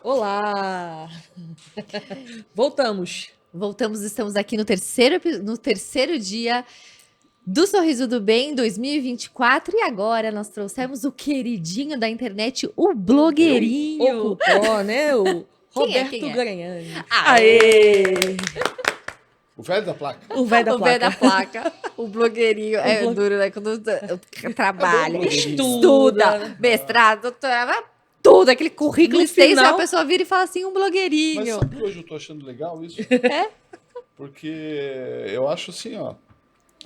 Olá! Voltamos. Voltamos, estamos aqui no terceiro dia do Sorriso do Bem 2024 e agora nós trouxemos o queridinho da internet, o blogueirinho. O Cupró, né? O Quem é? Roberto Quem é? Garanhani. Aê! O velho da placa. O velho da O velho da placa. placa, o blogueirinho. É duro, né? Quando trabalha, blogueirinho. estuda, mestrado, doutorado, tudo, aquele currículo No extenso, final- a pessoa vira e fala assim, um Mas blogueirinho. sabe que hoje eu tô achando legal isso? Porque eu acho assim, ó,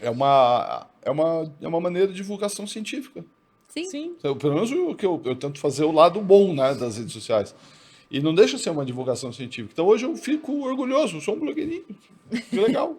é uma maneira de divulgação científica. Sim. Sim. Então, pelo menos o que eu tento fazer o lado bom, né, das redes sociais. E não deixa de ser uma divulgação científica. Então hoje eu fico orgulhoso, sou um blogueirinho. Que legal.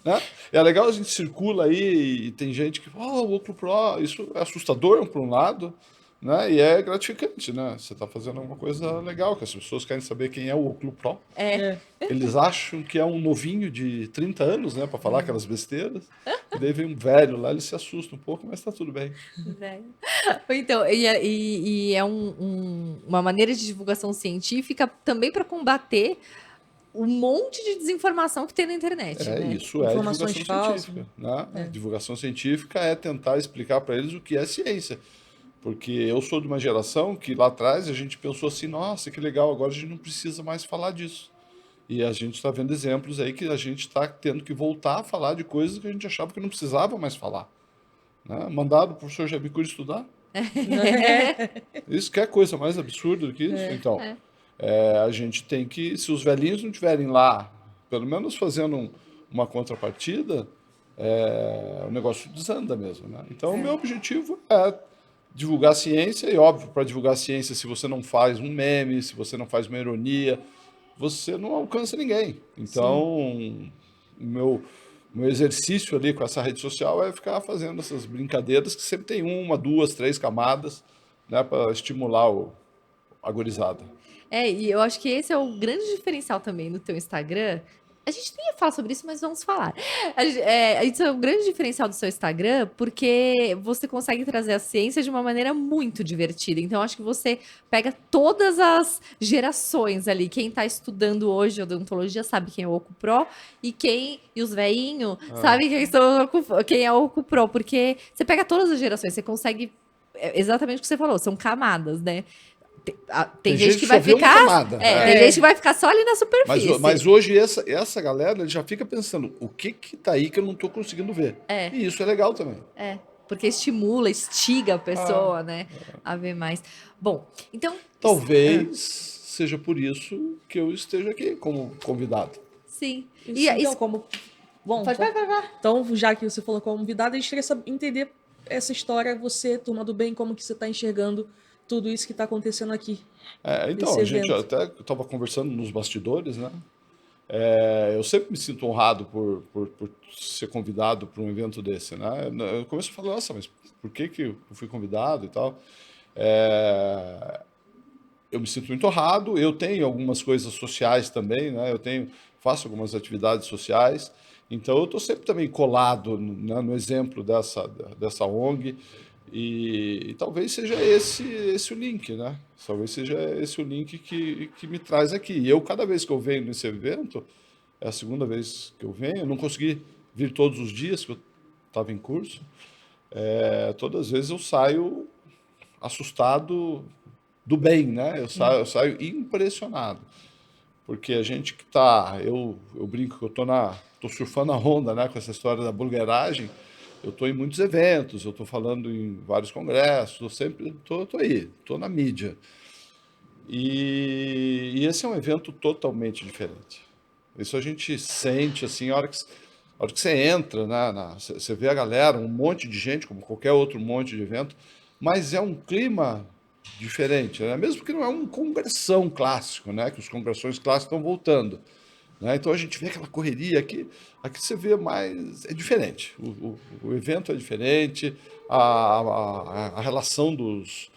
Né? É legal, a gente circula aí e tem gente que, o Oclo Pro, isso é assustador por um lado, né? E é gratificante, né? Você está fazendo alguma coisa legal, que as pessoas querem saber quem é o Oclo Pro. É. Eles acham que é um novinho de 30 anos, né? Para falar aquelas besteiras. E daí vem um velho lá, ele se assusta um pouco, mas está tudo bem. Então, é uma maneira de divulgação científica também para combater um monte de desinformação que tem na internet, É, né? isso é Informações divulgação falsas, científica. Né? Divulgação científica é tentar explicar para eles o que é ciência. Porque eu sou de uma geração que lá atrás a gente pensou assim, nossa, que legal, agora a gente não precisa mais falar disso. E a gente está vendo exemplos aí que a gente está tendo que voltar a falar de coisas que a gente achava que não precisava mais falar. Né? Mandado o professor Jabicuri estudar. Isso que é coisa mais absurda do que isso. Então, a gente tem que, se os velhinhos não estiverem lá, pelo menos fazendo uma contrapartida, o negócio desanda mesmo. Né? Então, o meu objetivo é divulgar ciência, e óbvio, para divulgar ciência, se você não faz um meme, se você não faz uma ironia, você não alcança ninguém. Então, o meu exercício ali com essa rede social é ficar fazendo essas brincadeiras que sempre tem uma, duas, três camadas, né, para estimular a gurizada. E eu acho que esse é o grande diferencial também no teu Instagram. A gente nem ia falar sobre isso, mas vamos falar. Isso é o grande diferencial do seu Instagram, porque você consegue trazer a ciência de uma maneira muito divertida. Então, eu acho que você pega todas as gerações ali. Quem está estudando hoje odontologia sabe quem é o OcuPro, e os veinhos sabem quem é o OcuPro, porque você pega todas as gerações, você consegue. Exatamente o que você falou, são camadas, né? Tem gente que só vai vê uma ficar. camada. Tem gente que vai ficar só ali na superfície. Mas hoje essa galera já fica pensando, o que tá aí que eu não estou conseguindo ver? E isso é legal também. Porque estimula, instiga a pessoa, né? A ver mais. Bom, então. Talvez seja por isso que eu esteja aqui como convidado. Sim. Então, como... Bom, Vai. Então, já que você falou como convidado, a gente queria entender essa história, você, turma do bem, como que você está enxergando tudo isso que está acontecendo aqui. Então, a gente até estava conversando nos bastidores, né? Eu sempre me sinto honrado por ser convidado para um evento desse, né? Eu começo a falar, nossa, mas por que eu fui convidado e tal? Eu me sinto muito honrado, eu tenho algumas coisas sociais também, né? Faço algumas atividades sociais, então eu estou sempre também colado, né, no exemplo dessa ONG, e talvez seja esse o link, né? Talvez seja esse o link que me traz aqui. E eu, cada vez que eu venho nesse evento, é a segunda vez que eu venho, eu não consegui vir todos os dias, que eu estava em curso, todas as vezes eu saio assustado do bem, né? Eu saio impressionado. Porque a gente que tá. Eu brinco que eu tô surfando a onda, né? Com essa história da blogueiragem. Eu tô em muitos eventos, eu tô falando em vários congressos, eu sempre tô aí, tô na mídia. E esse é um evento totalmente diferente. Isso a gente sente, assim, a hora que você entra, né? Você vê a galera, um monte de gente, como qualquer outro monte de evento, mas é um clima diferente, né? Mesmo que não é um congressão clássico, né? Que os congressões clássicos estão voltando, né? Então a gente vê aquela correria aqui você vê mais, é diferente. O evento é diferente, a relação dos,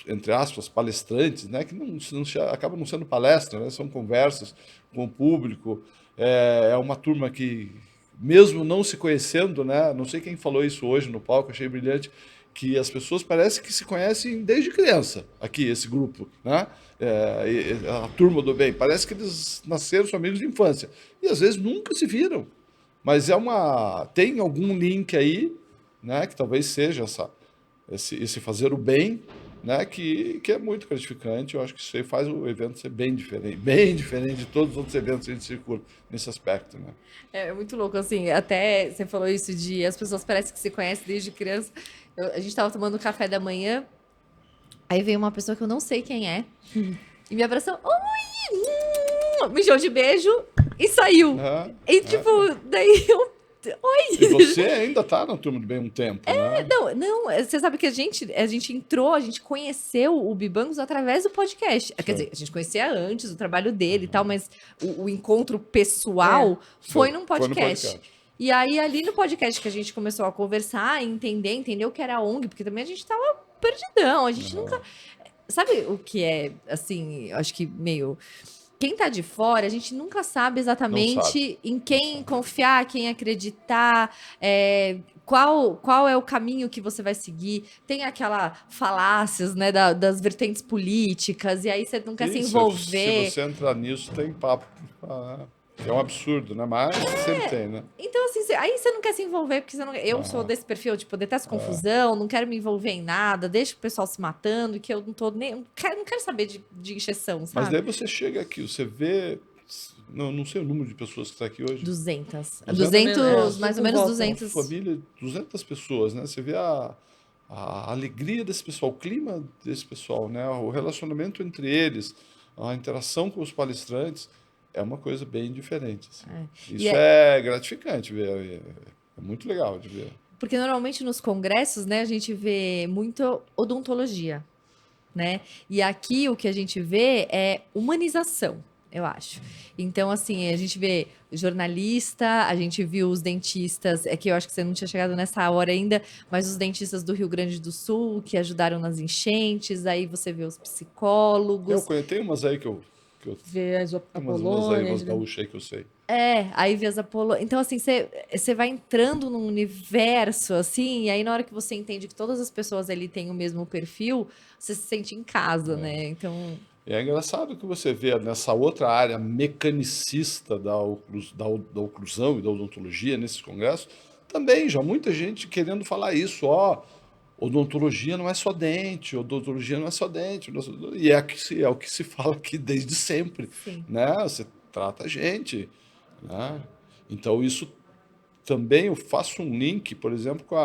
entre aspas, palestrantes, né? Que acaba não sendo palestra, né? São conversas com o público. É uma turma que, mesmo não se conhecendo, né? Não sei quem falou isso hoje no palco, achei brilhante, que as pessoas parecem que se conhecem desde criança, aqui, esse grupo, né? A turma do bem, parece que eles nasceram, são amigos de infância. E às vezes nunca se viram. Mas tem algum link aí, né, que talvez seja esse fazer o bem, né, que é muito gratificante. Eu acho que isso aí faz o evento ser bem diferente de todos os outros eventos que a gente circula nesse aspecto, né? É muito louco, assim, até você falou isso de as pessoas parecem que se conhecem desde criança. A gente tava tomando café da manhã, aí veio uma pessoa que eu não sei quem é, e me abraçou, oi, mijou de beijo e saiu. E tipo, daí eu, oi. E você ainda tá na turma do bem um tempo, né? Não, você sabe que a gente entrou, a gente conheceu o Bibangos através do podcast. Quer dizer, a gente conhecia antes o trabalho dele e tal, mas o encontro pessoal foi num podcast. E aí, ali no podcast que a gente começou a conversar, entender o que era a ONG, porque também a gente tava perdidão, a gente nunca... Sabe o que é, assim, eu acho que meio... Quem tá de fora, a gente nunca sabe exatamente em quem confiar, quem acreditar, qual é o caminho que você vai seguir. Tem aquela falácias, né, das vertentes políticas, e aí você não quer se envolver. Se você entrar nisso, tem papo. É um absurdo, né? Mas sempre tem, né? Então, assim, aí você não quer se envolver, porque eu sou desse perfil, tipo, eu detesto confusão, não quero me envolver em nada, deixa o pessoal se matando, que eu não tô nem. Não quero saber de encheção, sabe? Mas daí você chega aqui, você vê. Não sei o número de pessoas que está aqui hoje. 200. 200 mais ou menos 200. Família, 200 pessoas, né? Você vê a alegria desse pessoal, o clima desse pessoal, né? O relacionamento entre eles, a interação com os palestrantes. É uma coisa bem diferente. Assim. Isso é gratificante ver. É muito legal de ver. Porque normalmente nos congressos, né, a gente vê muito odontologia, né? E aqui o que a gente vê é humanização, eu acho. Então, assim, a gente vê jornalista, a gente viu os dentistas, é que eu acho que você não tinha chegado nessa hora ainda, mas os dentistas do Rio Grande do Sul, que ajudaram nas enchentes, aí você vê os psicólogos. Tem umas aí que eu Vê as umas Apolônias. gaúchas aí que eu sei. Aí vê as Apolônias. Então, assim, você vai entrando num universo, assim, e aí na hora que você entende que todas as pessoas ali têm o mesmo perfil, você se sente em casa, né? Então... É engraçado que você vê nessa outra área mecanicista da oclusão e da odontologia, nesses congressos, também já muita gente querendo falar isso, odontologia não é só dente, odontologia não é só dente. E é o que se fala aqui desde sempre. Sim. Né? Você trata a gente. Né? Então, isso também eu faço um link, por exemplo, com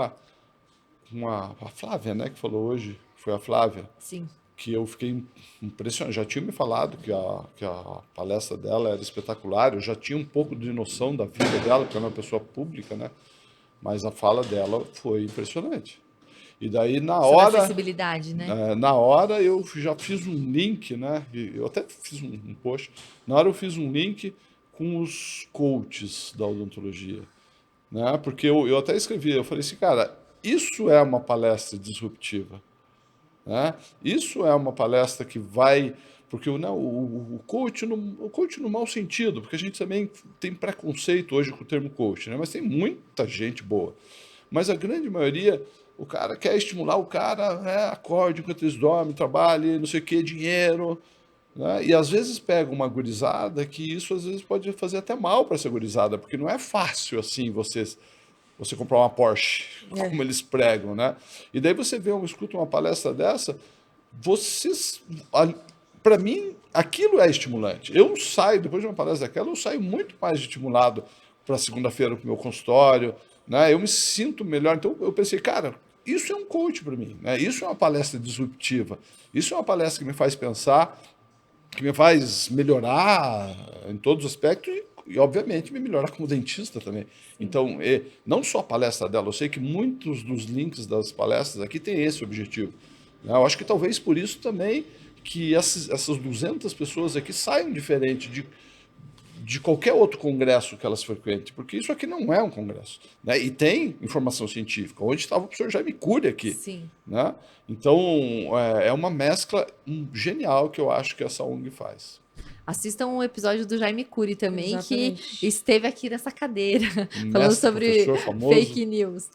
a Flávia, né, que falou hoje. Foi a Flávia. Sim. Que eu fiquei impressionado. Já tinha me falado que a palestra dela era espetacular. Eu já tinha um pouco de noção da vida dela, porque é uma pessoa pública, né? Mas a fala dela foi impressionante. E daí, na hora... acessibilidade, né? Na hora, eu já fiz um link, né? Eu até fiz um post. Na hora, eu fiz um link com os coaches da odontologia. Né? Porque eu até escrevi, eu falei assim, cara, isso é uma palestra disruptiva. Né? Isso é uma palestra que vai... Porque o coach no mau sentido, porque a gente também tem preconceito hoje com o termo coach, né? Mas tem muita gente boa. Mas a grande maioria... O cara quer estimular o cara, né? Acorde enquanto eles dormem, trabalhe, não sei o que, dinheiro. Né? E às vezes pega uma gurizada que isso às vezes pode fazer até mal para essa gurizada, porque não é fácil assim você comprar uma Porsche, como eles pregam, né? E daí você escuta uma palestra dessa, para mim, aquilo é estimulante. Eu saio, depois de uma palestra daquela, eu saio muito mais estimulado para segunda-feira para o meu consultório, né? Eu me sinto melhor. Então eu pensei, cara, isso é um coach para mim, né? Isso é uma palestra disruptiva, isso é uma palestra que me faz pensar, que me faz melhorar em todos os aspectos e obviamente me melhorar como dentista também. Então, não só a palestra dela, eu sei que muitos dos links das palestras aqui têm esse objetivo. Né? Eu acho que talvez por isso também que essas 200 pessoas aqui saiam diferente de qualquer outro congresso que elas frequentem, porque isso aqui não é um congresso. Né? E tem informação científica. Onde estava o professor Jaime Cury aqui. Sim. Né? Então, é uma mescla genial que eu acho que essa ONG faz. Assistam um episódio do Jaime Cury também, Exatamente. que esteve aqui nessa cadeira, Um falando mestre, sobre professor famoso. fake news.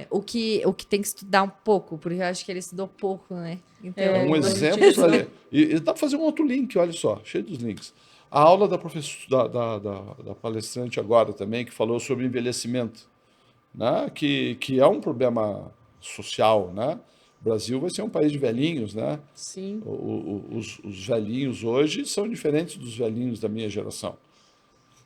O que tem que estudar um pouco, porque eu acho que ele estudou pouco, né? Então, É um não exemplo tinha para isso, ler. E dá para fazer um outro link, olha só, cheio dos links. A aula da, da palestrante agora também, que falou sobre envelhecimento, né? Que é um problema social, né? O Brasil vai ser um país de velhinhos, né? Sim. Os velhinhos hoje são diferentes dos velhinhos da minha geração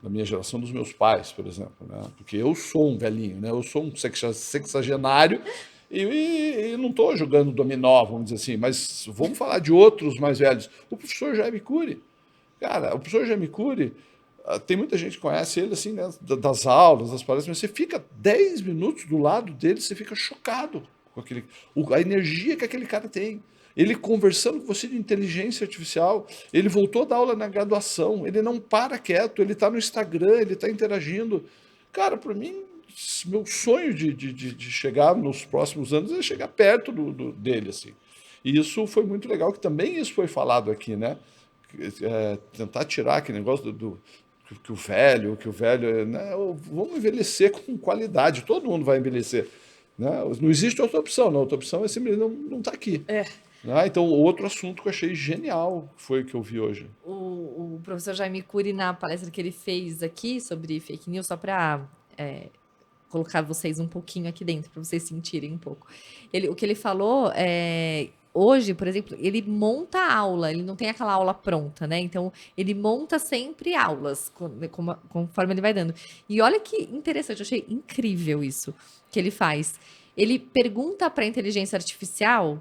dos meus pais, por exemplo, né? Porque eu sou um velhinho, né? Eu sou um sexagenário e não estou jogando dominó, vamos dizer assim, mas vamos falar de outros mais velhos. O professor Jaime Cury, cara, o professor Jaime Cury, tem muita gente que conhece ele assim, né, das aulas, das palestras, mas você fica 10 minutos do lado dele, você fica chocado com a energia que aquele cara tem. Ele conversando com você de inteligência artificial, ele voltou a dar aula na graduação, ele não para quieto, ele está no Instagram, ele está interagindo. Cara, para mim, meu sonho de chegar nos próximos anos é chegar perto dele, assim. E isso foi muito legal, que também isso foi falado aqui, né? Tentar tirar aquele negócio que o velho, né? Vamos envelhecer com qualidade, todo mundo vai envelhecer, né? Não existe outra opção, não. Outra opção é simplesmente não tá aqui. É. Então, outro assunto que eu achei genial foi o que eu vi hoje. o professor Jaime Cury, na palestra que ele fez aqui sobre fake news, só para colocar vocês um pouquinho aqui dentro, para vocês sentirem um pouco. O que ele falou hoje, por exemplo, ele monta a aula, ele não tem aquela aula pronta, né? Então, ele monta sempre aulas, conforme ele vai dando. E olha que interessante, eu achei incrível isso que ele faz. Ele pergunta para a inteligência artificial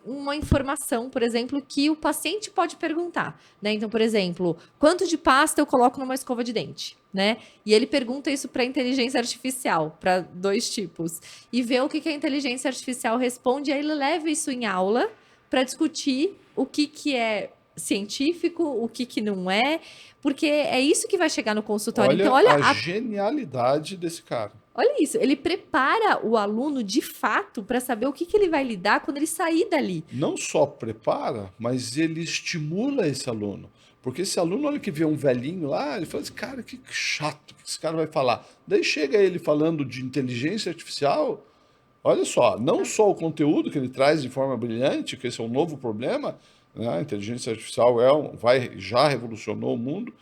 uma informação, por exemplo, que o paciente pode perguntar, né? Então, por exemplo, quanto de pasta eu coloco numa escova de dente, né? E ele pergunta isso para a inteligência artificial, para 2 tipos, e vê o que a inteligência artificial responde, e aí ele leva isso em aula para discutir o que é científico, o que não é, porque é isso que vai chegar no consultório. Olha Então, olha a genialidade desse cara. Olha isso, ele prepara o aluno de fato para saber o que ele vai lidar quando ele sair dali. Não só prepara, mas ele estimula esse aluno. Porque esse aluno, olha que vê um velhinho lá, ele fala assim, cara, que chato que esse cara vai falar. Daí chega ele falando de inteligência artificial, olha só, não só o conteúdo que ele traz de forma brilhante, que esse é um novo problema, né? A inteligência artificial já revolucionou o mundo,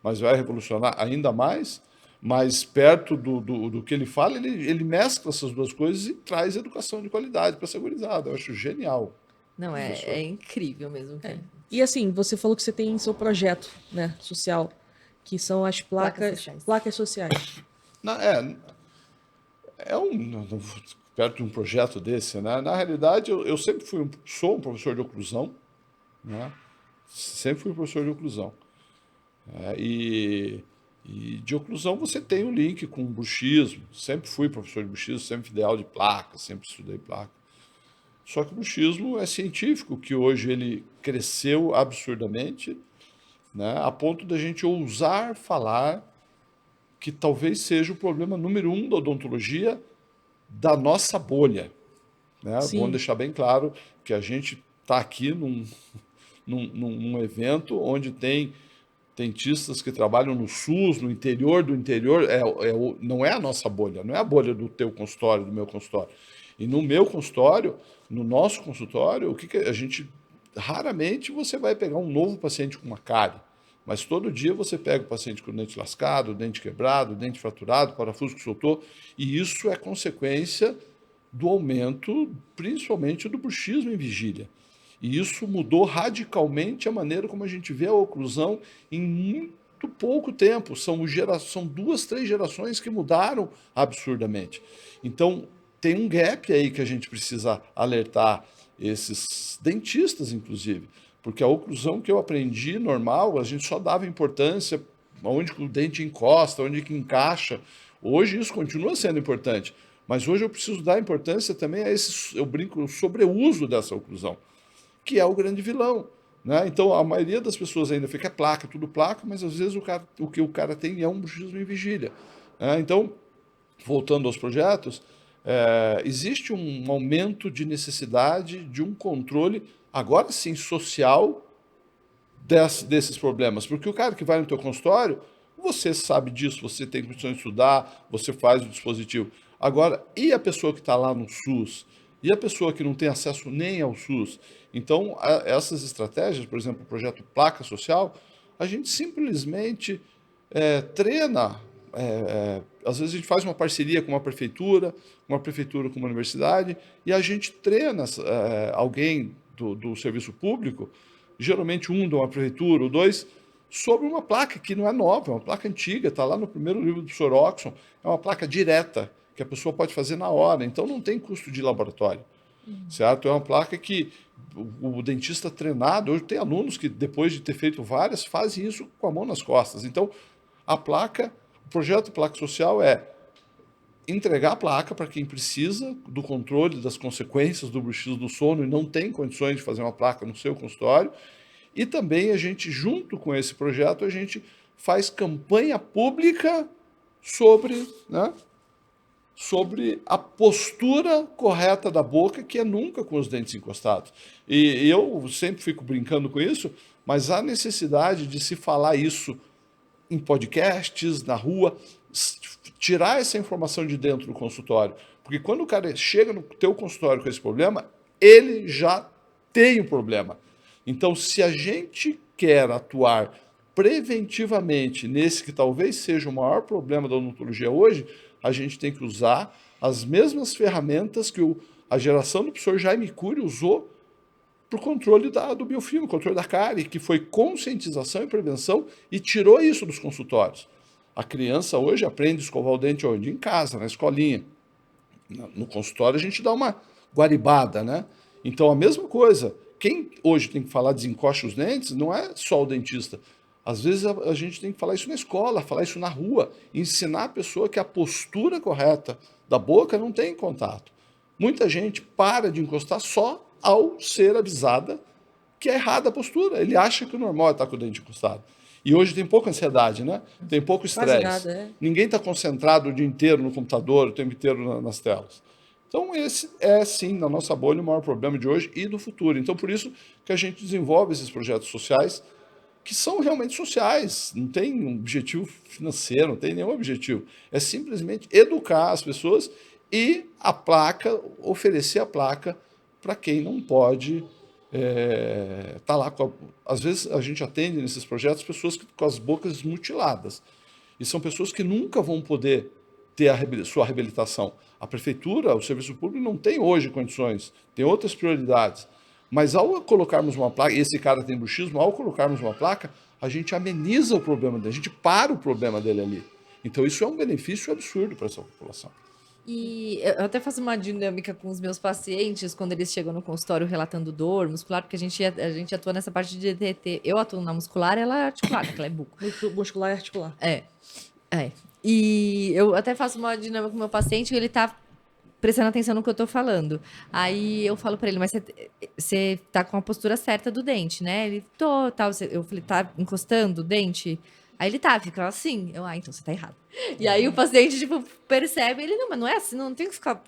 mas vai revolucionar ainda mais. Mas perto do que ele fala, ele mescla essas duas coisas e traz educação de qualidade para essa gurizada. Eu acho genial. Não, Professor. é incrível mesmo. E assim, você falou que você tem seu projeto, né, social, que são as placas sociais. Perto de um projeto desse, né? Na realidade, eu sempre sou um professor de oclusão, né? Sempre fui professor de oclusão. E de oclusão você tem um link com o bruxismo. Sempre fui professor de bruxismo, sempre fui ideal de placa, sempre estudei placa. Só que o bruxismo é científico, que hoje ele cresceu absurdamente, né? A ponto da gente ousar falar que talvez seja o problema número 1 da odontologia da nossa bolha, né? Vamos deixar bem claro que a gente está aqui num evento onde tem dentistas que trabalham no SUS, no interior do interior, não é a nossa bolha, não é a bolha do teu consultório, do meu consultório. E no meu consultório, no nosso consultório, o que a gente raramente você vai pegar um novo paciente com uma cárie, mas todo dia você pega o paciente com o dente lascado, o dente quebrado, o dente fraturado, o parafuso que soltou, e isso é consequência do aumento, principalmente do bruxismo em vigília. E isso mudou radicalmente a maneira como a gente vê a oclusão em muito pouco tempo. São 2, 3 gerações que mudaram absurdamente. Então, tem um gap aí que a gente precisa alertar esses dentistas, inclusive. Porque a oclusão que eu aprendi normal, a gente só dava importância onde o dente encosta, onde que encaixa. Hoje isso continua sendo importante. Mas hoje eu preciso dar importância também a eu brinco, o sobreuso dessa oclusão, que é o grande vilão, né? Então, a maioria das pessoas ainda fica placa, tudo placa, mas às vezes o que o cara tem é um bruxismo em vigília, né? Então, voltando aos projetos, existe um aumento de necessidade de um controle, agora sim, social, desses problemas. Porque o cara que vai no teu consultório, você sabe disso, você tem condições de estudar, você faz o dispositivo. Agora, e a pessoa que está lá no SUS? E a pessoa que não tem acesso nem ao SUS? Então, essas estratégias, por exemplo, o projeto Placa Social, a gente simplesmente treina. Às vezes a gente faz uma parceria com uma prefeitura com uma universidade, e a gente treina alguém do serviço público, geralmente um de uma prefeitura, ou dois, sobre uma placa que não é nova, é uma placa antiga, está lá no primeiro livro do Soroxon, é uma placa direta, que a pessoa pode fazer na hora, então não tem custo de laboratório, certo? É uma placa que o dentista treinado, hoje tem alunos que depois de ter feito várias, fazem isso com a mão nas costas. Então, a placa, o projeto Placa Social é entregar a placa para quem precisa do controle das consequências do bruxismo do sono e não tem condições de fazer uma placa no seu consultório. E também a gente, junto com esse projeto, a gente faz campanha pública sobre, né, sobre a postura correta da boca, que é nunca com os dentes encostados. E eu sempre fico brincando com isso, mas há necessidade de se falar isso em podcasts, na rua, tirar essa informação de dentro do consultório. Porque quando o cara chega no teu consultório com esse problema, ele já tem o problema. Então, se a gente quer atuar preventivamente nesse que talvez seja o maior problema da odontologia hoje, a gente tem que usar as mesmas ferramentas que a geração do professor Jaime Cury usou para o controle do biofilme, controle da cárie, que foi conscientização e prevenção, e tirou isso dos consultórios. A criança hoje aprende a escovar o dente onde? Em casa, na escolinha. No consultório a gente dá uma guaribada, né? Então a mesma coisa. Quem hoje tem que falar desencoste os dentes não é só o dentista. Às vezes a gente tem que falar isso na escola, falar isso na rua, ensinar a pessoa que a postura correta da boca não tem contato. Muita gente para de encostar só ao ser avisada que é errada a postura. Ele acha que o normal é estar com o dente encostado. E hoje tem pouca ansiedade, né? Tem pouco estresse. Ninguém está concentrado o dia inteiro no computador, o tempo inteiro nas telas. Então, esse é, sim, na nossa bolha, o maior problema de hoje e do futuro. Então, por isso que a gente desenvolve esses projetos sociais, que são realmente sociais, não tem um objetivo financeiro, não tem nenhum objetivo. É simplesmente educar as pessoas e a placa, oferecer a placa para quem não pode tá lá. Às vezes a gente atende nesses projetos pessoas com as bocas mutiladas. E são pessoas que nunca vão poder ter sua reabilitação. A prefeitura, o serviço público não tem hoje condições, tem outras prioridades. Mas ao colocarmos uma placa, e esse cara tem bruxismo, ao colocarmos uma placa, a gente ameniza o problema dele, a gente para o problema dele ali. Então isso é um benefício absurdo para essa população. E eu até faço uma dinâmica com os meus pacientes quando eles chegam no consultório relatando dor muscular, porque a gente atua nessa parte de DT. Eu atuo na muscular, ela é articular, ela é buco. Muscular e articular. É. E eu até faço uma dinâmica com o meu paciente e ele tá prestando atenção no que eu tô falando. Aí eu falo pra ele, mas você tá com a postura certa do dente, né? Ele, tal. Eu falei, tá encostando o dente? Aí ele fica assim. Então você tá errado. E aí o paciente, percebe, ele, não, mas não é assim, não tem que ficar,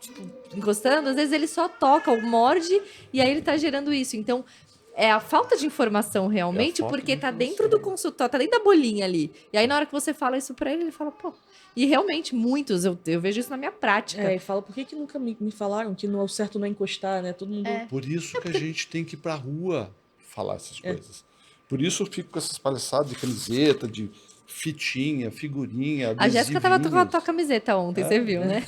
encostando. Às vezes ele só toca ou morde e aí ele tá gerando isso. Então, é a falta de informação realmente, porque tá dentro do consultório, tá dentro da bolinha ali. E aí na hora que você fala isso pra ele fala, pô... E realmente, muitos, eu vejo isso na minha prática. E fala, por que nunca me falaram que o certo não é encostar, né? Todo mundo... Por isso que a gente tem que ir pra rua falar essas coisas. Por isso eu fico com essas palhaçadas de camiseta, de fitinha, figurinha, a Jéssica tava com a tua camiseta ontem, você viu, né?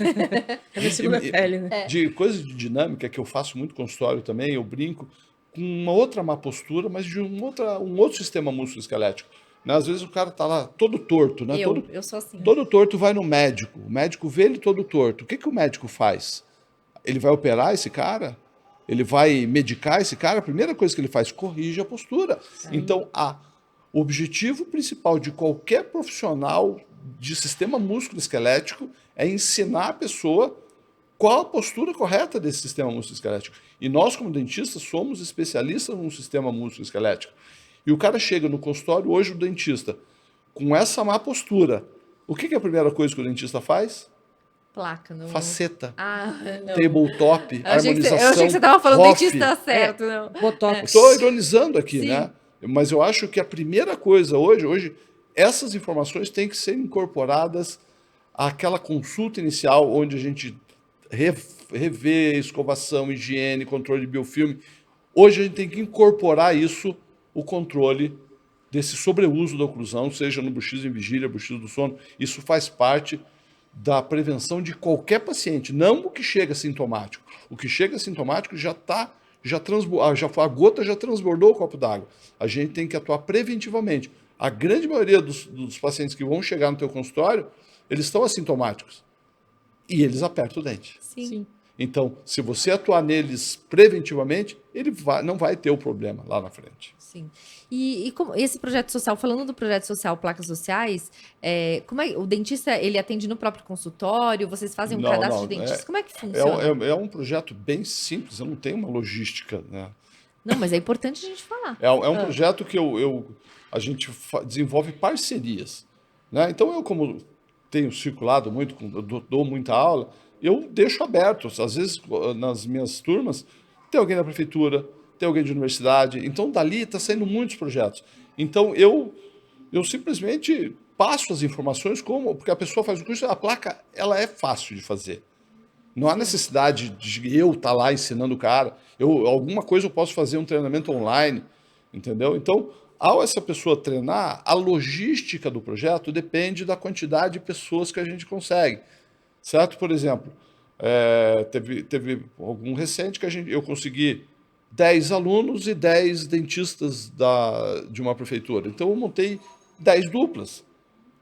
É minha segunda pele, né? De coisa de dinâmica, que eu faço muito consultório também, eu brinco com uma outra má postura, mas de um outro sistema musculoesquelético. Né? Às vezes o cara tá lá todo torto, né? Eu sou assim. Todo torto, vai no médico. O médico vê ele todo torto. O que o médico faz? Ele vai operar esse cara? Ele vai medicar esse cara? A primeira coisa que ele faz, corrige a postura. Sim. Então, o objetivo principal de qualquer profissional de sistema musculoesquelético é ensinar a pessoa qual a postura correta desse sistema musculoesquelético. E nós, como dentistas, somos especialistas no sistema musculoesquelético. E o cara chega no consultório, hoje o dentista, com essa má postura. O que é a primeira coisa que o dentista faz? Placa. Não... Faceta. Não. Tabletop, harmonização. Eu achei que você estava falando dentista certo. Não. Botox. Estou ironizando aqui, sim, né? Mas eu acho que a primeira coisa hoje, essas informações têm que ser incorporadas àquela consulta inicial, onde a gente revê escovação, higiene, controle de biofilme. Hoje a gente tem que incorporar isso, o controle desse sobreuso da oclusão, seja no bruxismo em vigília, bruxismo do sono. Isso faz parte da prevenção de qualquer paciente, não o que chega sintomático. O que chega sintomático a gota já transbordou o copo d'água. A gente tem que atuar preventivamente. A grande maioria dos pacientes que vão chegar no teu consultório, eles estão assintomáticos. E eles apertam o dente. Sim. Então, se você atuar neles preventivamente, não vai ter o problema lá na frente. Sim. E como esse projeto social, falando do projeto social Placas Sociais, como é, o dentista, ele atende no próprio consultório? Vocês fazem um cadastro de dentistas? Como é que funciona? É um projeto bem simples, eu não tenho uma logística, né? Não, mas é importante a gente falar. É um projeto que a gente desenvolve parcerias, né? Então, eu como tenho circulado muito, dou muita aula, eu deixo aberto. Às vezes, nas minhas turmas, tem alguém da prefeitura, tem alguém de universidade. Então, dali está saindo muitos projetos. Então, eu simplesmente passo as informações porque a pessoa faz o curso, a placa ela é fácil de fazer. Não há necessidade de eu estar lá ensinando o cara. Alguma coisa eu posso fazer um treinamento online, entendeu? Então, ao essa pessoa treinar, a logística do projeto depende da quantidade de pessoas que a gente consegue. Certo? Por exemplo, teve algum recente que eu consegui 10 alunos e 10 dentistas de uma prefeitura. Então, eu montei 10 duplas.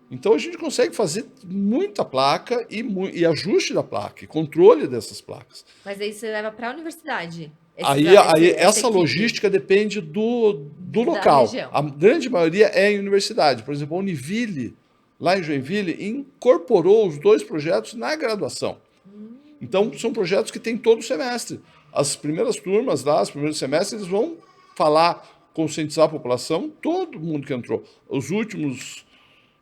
Então, a gente consegue fazer muita placa e ajuste da placa, e controle dessas placas. Mas aí você leva para a universidade. Essa logística depende do local. Região. A grande maioria é em universidade. Por exemplo, a Univille, lá em Joinville, incorporou os 2 projetos na graduação. Então, são projetos que tem todo o semestre. As primeiras turmas lá, os primeiros semestres, eles vão falar, conscientizar a população, todo mundo que entrou.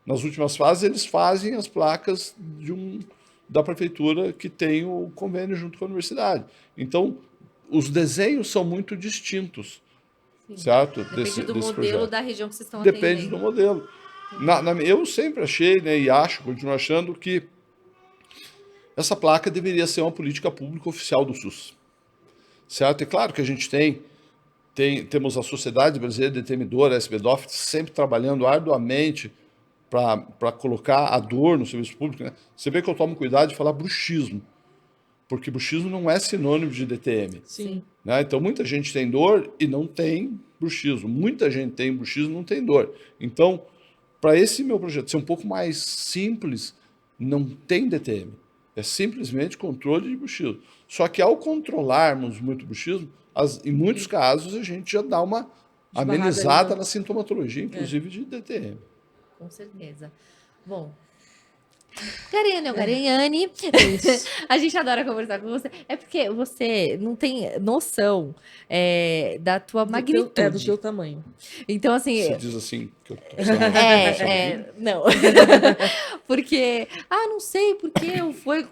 Nas últimas fases, eles fazem as placas da prefeitura que tem o convênio junto com a universidade. Então, os desenhos são muito distintos, certo? Depende do modelo projeto. Da região que vocês estão Depende atendendo. do modelo. Eu sempre achei, né, e continuo achando que essa placa deveria ser uma política pública oficial do SUS. Certo? É claro que a gente temos a Sociedade Brasileira de Determinadora, a SBDOF, sempre trabalhando arduamente para colocar a dor no serviço público. Né? Você vê que eu tomo cuidado de falar bruxismo, porque bruxismo não é sinônimo de DTM. Sim. Né? Então, muita gente tem dor e não tem bruxismo. Muita gente tem bruxismo e não tem dor. Então, para esse meu projeto ser um pouco mais simples, não tem DTM. É simplesmente controle de bruxismo. Só que ao controlarmos muito bruxismo, em muitos casos a gente já dá uma amenizada na sintomatologia, inclusive de DTM. Com certeza. Bom, Garanhane ou Garanhane, a gente adora conversar com você. É porque você não tem noção da tua magnitude. Do teu tamanho. Então, assim... Você diz assim... Que eu não. Porque, não sei porque eu fui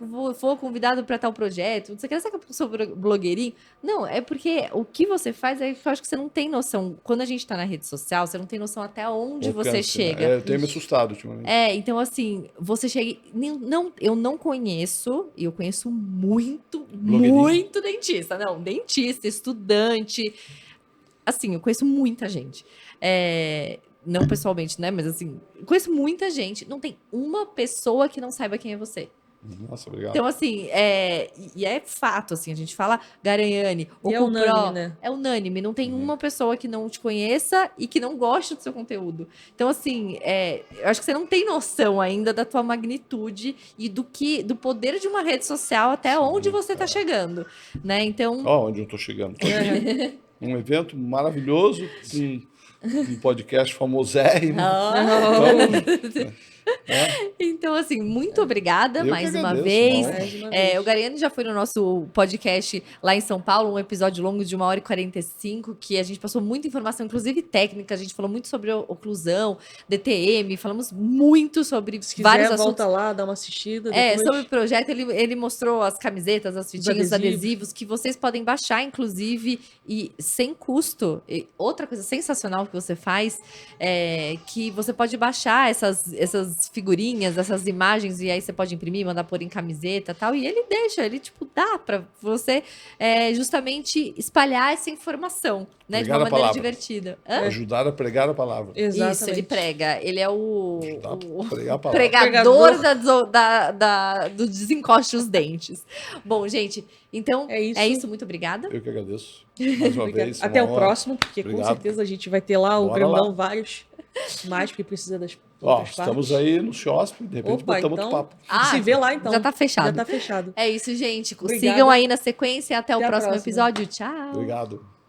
convidado para tal projeto. Você quer saber que eu sou blogueirinho? Não, é porque o que você faz é que eu acho que você não tem noção. Quando a gente tá na rede social, você não tem noção até onde você chega. Eu tenho me assustado ultimamente. Então assim, você chega... eu não conheço, e eu conheço muito dentista. Não, dentista, estudante. Assim, eu conheço muita gente. Não pessoalmente, né? Mas assim, eu conheço muita gente. Não tem uma pessoa que não saiba quem é você. Nossa, obrigado. Então, assim, e é fato, assim, a gente fala Garanhane, ou é unânime, né? É unânime, não tem uma pessoa que não te conheça e que não goste do seu conteúdo. Então, assim, eu acho que você não tem noção ainda da tua magnitude e do poder de uma rede social até onde você tá chegando, né? Então... Onde eu tô chegando. Um evento maravilhoso, um podcast famosérrimo. Então, assim, muito obrigada Eu que mais uma agradeço, vez. uma honra. Mais uma vez. O Gariane já foi no nosso podcast lá em São Paulo, um episódio longo de 1h45, que a gente passou muita informação, inclusive técnica. A gente falou muito sobre oclusão, DTM, falamos muito sobre Se vários quiser, assuntos. volta lá, dá uma assistida. Depois... Sobre o projeto, ele mostrou as camisetas, as fitinhas, os adesivos. adesivos, que vocês podem baixar, inclusive, e sem custo. E outra coisa sensacional que você faz é que você pode baixar essas figurinhas, essas imagens, e aí você pode imprimir, mandar pôr em camiseta e tal, e ele deixa, ele, tipo, dá pra você justamente espalhar essa informação, né, de Pregar uma a maneira palavra. divertida. Ajudar a pregar a palavra. Exatamente. Isso, ele prega. Ele é o Ajudar a pregar a palavra. pregador do desencoste os dentes. Bom, gente, então É isso. é isso. Muito obrigada. Eu que agradeço. Mais uma Obrigado. vez. uma Até o honra. próximo, porque com Obrigado. certeza a gente vai ter lá o Bora grandão, lá. vários mais, porque precisa das Ó, outras estamos partes. aí no Chiosp, de repente Opa, botamos então, outro papo. Ah, se vê lá então. já tá fechado. Já tá fechado. É isso, gente. Obrigada. Sigam aí na sequência. Até o Até a próximo próxima. episódio. Tchau. Obrigado.